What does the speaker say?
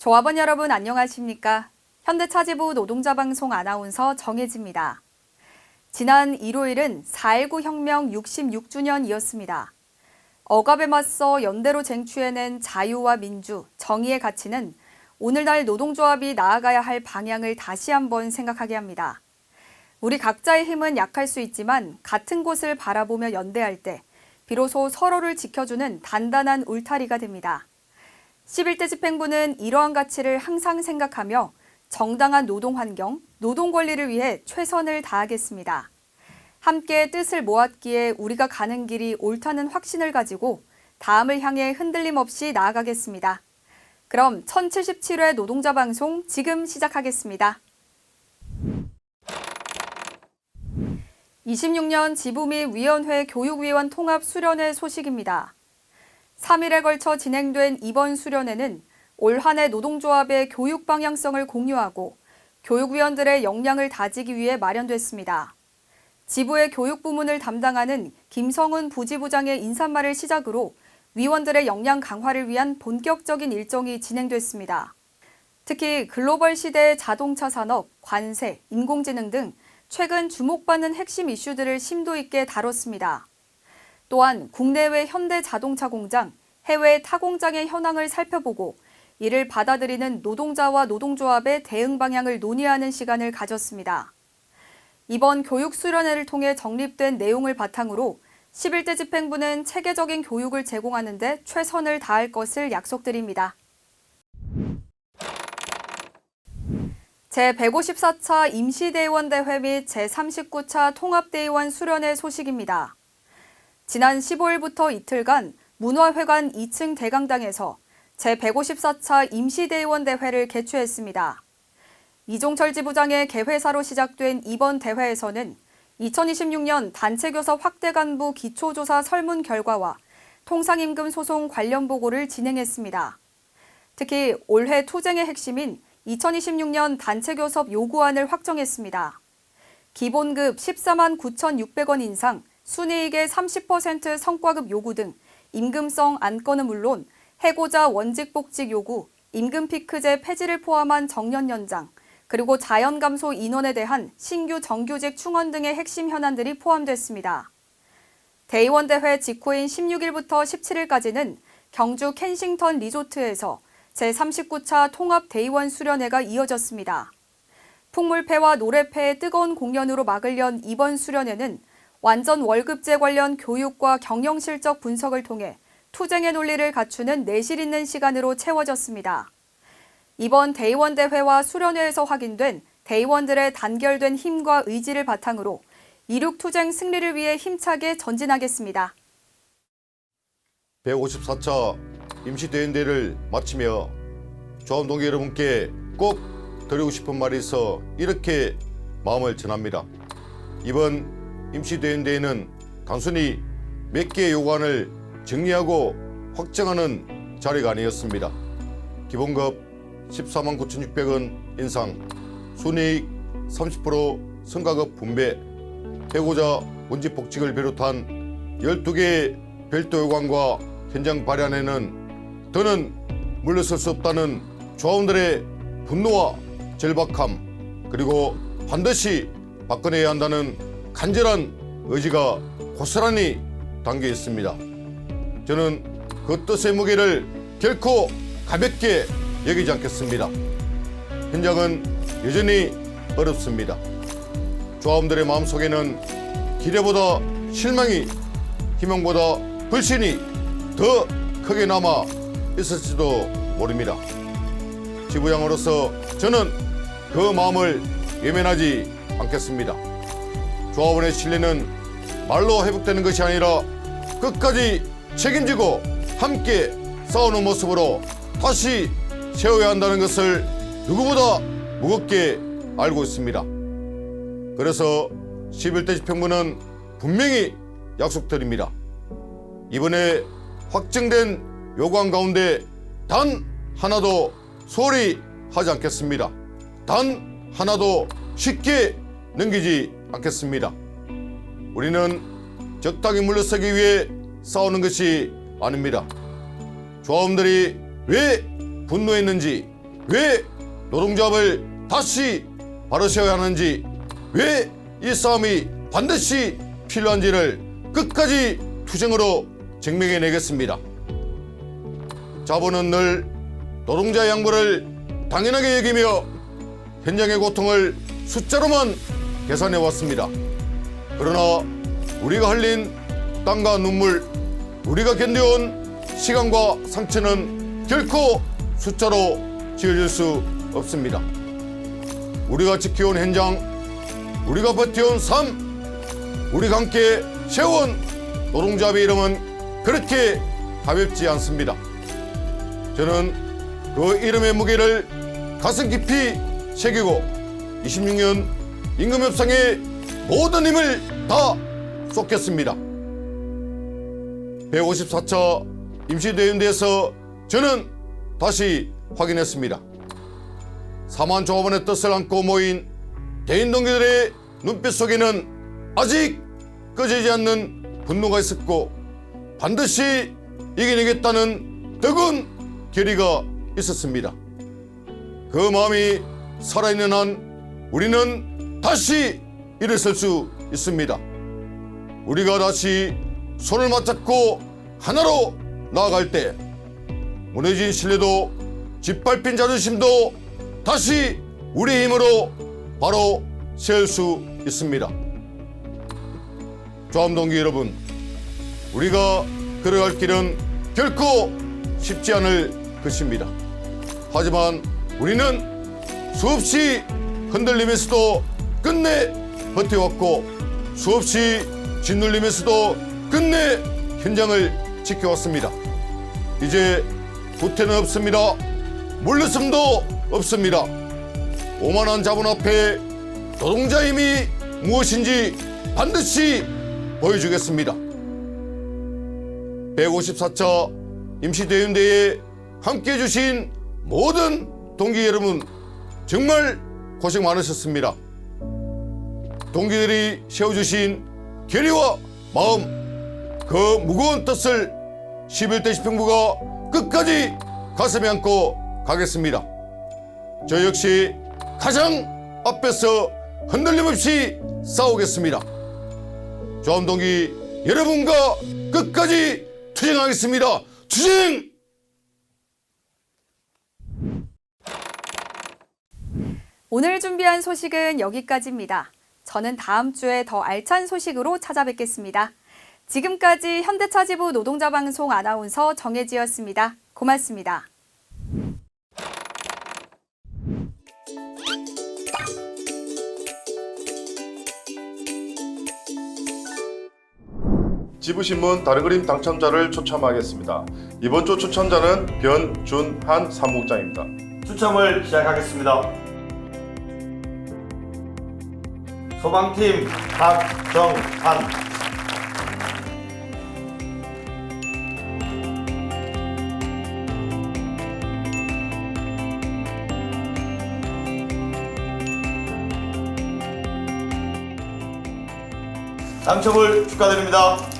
조합원 여러분 안녕하십니까? 현대차지부 노동자방송 아나운서 정혜지입니다. 지난 일요일은 4.19 혁명 66주년이었습니다. 억압에 맞서 연대로 쟁취해낸 자유와 민주, 정의의 가치는 오늘날 노동조합이 나아가야 할 방향을 다시 한번 생각하게 합니다. 우리 각자의 힘은 약할 수 있지만 같은 곳을 바라보며 연대할 때 비로소 서로를 지켜주는 단단한 울타리가 됩니다. 11대 집행부는 이러한 가치를 항상 생각하며 정당한 노동 환경, 노동 권리를 위해 최선을 다하겠습니다. 함께 뜻을 모았기에 우리가 가는 길이 옳다는 확신을 가지고 다음을 향해 흔들림 없이 나아가겠습니다. 그럼 1077회 노동자 방송 지금 시작하겠습니다. 26년 지부 및 위원회 교육위원 통합 수련회 소식입니다. 3일에 걸쳐 진행된 이번 수련회는 올 한 해 노동조합의 교육 방향성을 공유하고 교육위원들의 역량을 다지기 위해 마련됐습니다. 지부의 교육 부문을 담당하는 김성훈 부지부장의 인사말을 시작으로 위원들의 역량 강화를 위한 본격적인 일정이 진행됐습니다. 특히 글로벌 시대의 자동차 산업, 관세, 인공지능 등 최근 주목받는 핵심 이슈들을 심도 있게 다뤘습니다. 또한 국내외 현대 자동차 공장, 해외 타 공장의 현황을 살펴보고 이를 받아들이는 노동자와 노동조합의 대응 방향을 논의하는 시간을 가졌습니다. 이번 교육 수련회를 통해 정립된 내용을 바탕으로 11대 집행부는 체계적인 교육을 제공하는 데 최선을 다할 것을 약속드립니다. 제154차 임시대의원대회 및 제39차 통합대의원 수련회 소식입니다. 지난 15일부터 이틀간 문화회관 2층 대강당에서 제154차 임시대의원대회를 개최했습니다. 이종철 지부장의 개회사로 시작된 이번 대회에서는 2026년 단체교섭 확대 간부 기초조사 설문 결과와 통상임금 소송 관련 보고를 진행했습니다. 특히 올해 투쟁의 핵심인 2026년 단체교섭 요구안을 확정했습니다. 기본급 14만 9,600원 인상, 순이익의 30% 성과급 요구 등 임금성 안건은 물론 해고자 원직복직 요구, 임금 피크제 폐지를 포함한 정년 연장, 그리고 자연 감소 인원에 대한 신규 정규직 충원 등의 핵심 현안들이 포함됐습니다. 대의원 대회 직후인 16일부터 17일까지는 경주 켄싱턴 리조트에서 제39차 통합 대의원 수련회가 이어졌습니다. 풍물패와 노래패의 뜨거운 공연으로 막을 연 이번 수련회는 완전 월급제 관련 교육과 경영 실적 분석을 통해 투쟁의 논리를 갖추는 내실 있는 시간으로 채워졌습니다. 이번 대의원 대회와 수련회에서 확인된 대의원들의 단결된 힘과 의지를 바탕으로 이륙 투쟁 승리를 위해 힘차게 전진하겠습니다. 154차 임시대의원대회를 마치며 조합 동기 여러분께 꼭 드리고 싶은 말이 있어 이렇게 마음을 전합니다. 이번 임시대의원대회는 단순히 몇 개의 요구안을 정리하고 확정하는 자리가 아니었습니다. 기본급 14만 9,600원 인상, 순이익 30% 성과급 분배, 해고자 원직복직을 비롯한 12개의 별도 요구안과 현장 발의안에는 더는 물러설 수 없다는 조합원들의 분노와 절박함, 그리고 반드시 바꿔내야 한다는 간절한 의지가 고스란히 담겨 있습니다. 저는 그 뜻의 무게를 결코 가볍게 여기지 않겠습니다. 현장은 여전히 어렵습니다. 조합원들의 마음속에는 기대보다 실망이, 희망보다 불신이 더 크게 남아 있을지도 모릅니다. 지부장으로서 저는 그 마음을 외면하지 않겠습니다. 조합원의 신뢰는 말로 회복되는 것이 아니라 끝까지 책임지고 함께 싸우는 모습으로 다시 세워야 한다는 것을 누구보다 무겁게 알고 있습니다. 그래서 11대 집행부는 분명히 약속드립니다. 이번에 확정된 요구안 가운데 단 하나도 소홀히 하지 않겠습니다. 단 하나도 쉽게 넘기지 않겠습니다. 우리는 적당히 물러서기 위해 싸우는 것이 아닙니다. 조합원들이 왜 분노했는지, 왜 노동조합을 다시 바로세워야 하는지, 왜 이 싸움이 반드시 필요한지를 끝까지 투쟁으로 증명해내겠습니다. 자본은 늘 노동자의 양보를 당연하게 여기며 현장의 고통을 숫자로만 계산해왔습니다. 그러나 우리가 흘린 땀과 눈물, 우리가 견뎌온 시간과 상처는 결코 숫자로 지어질 수 없습니다. 우리가 지켜온 현장, 우리가 버텨온 삶, 우리가 함께 세워온 노동조합의 이름은 그렇게 가볍지 않습니다. 저는 그 이름의 무게를 가슴 깊이 새기고 26년 임금협상에 모든 힘을 다 쏟겠습니다. 154차 임시대의원대에서 저는 다시 확인했습니다. 4만 조합원의 뜻을 안고 모인 대인 동기들의 눈빛 속에는 아직 꺼지지 않는 분노가 있었고 반드시 이겨내겠다는 뜨거운 결의가 있었습니다. 그 마음이 살아있는 한 우리는 다시 일어설 수 있습니다. 우리가 다시 손을 맞잡고 하나로 나아갈 때 무너진 신뢰도 짓밟힌 자존심도 다시 우리의 힘으로 바로 세울 수 있습니다. 조합동기 여러분, 우리가 걸어갈 길은 결코 쉽지 않을 것입니다. 하지만 우리는 수없이 흔들리면서도 끝내 버텨왔고 수없이 짓눌리면서도 끝내 현장을 지켜왔습니다. 이제 후퇴는 없습니다. 물러섬도 없습니다. 오만한 자본 앞에 노동자의 힘이 무엇인지 반드시 보여주겠습니다. 154차 임시대의원대회에 함께해 주신 모든 동기 여러분 정말 고생 많으셨습니다. 동기들이 세워주신 결의와 마음, 그 무거운 뜻을 11대 집행부가 끝까지 가슴에 안고 가겠습니다. 저 역시 가장 앞에서 흔들림 없이 싸우겠습니다. 조합동기 여러분과 끝까지 투쟁하겠습니다. 투쟁! 오늘 준비한 소식은 여기까지입니다. 저는 다음 주에 더 알찬 소식으로 찾아뵙겠습니다. 지금까지 현대차 지부 노동자 방송 아나운서 정혜지였습니다. 고맙습니다. 지부신문 다른 그림 당첨자를 추첨하겠습니다. 이번 주 추첨자는 변준한 사무국장입니다. 추첨을 시작하겠습니다. 소방팀 박정한, 당첨을 축하드립니다.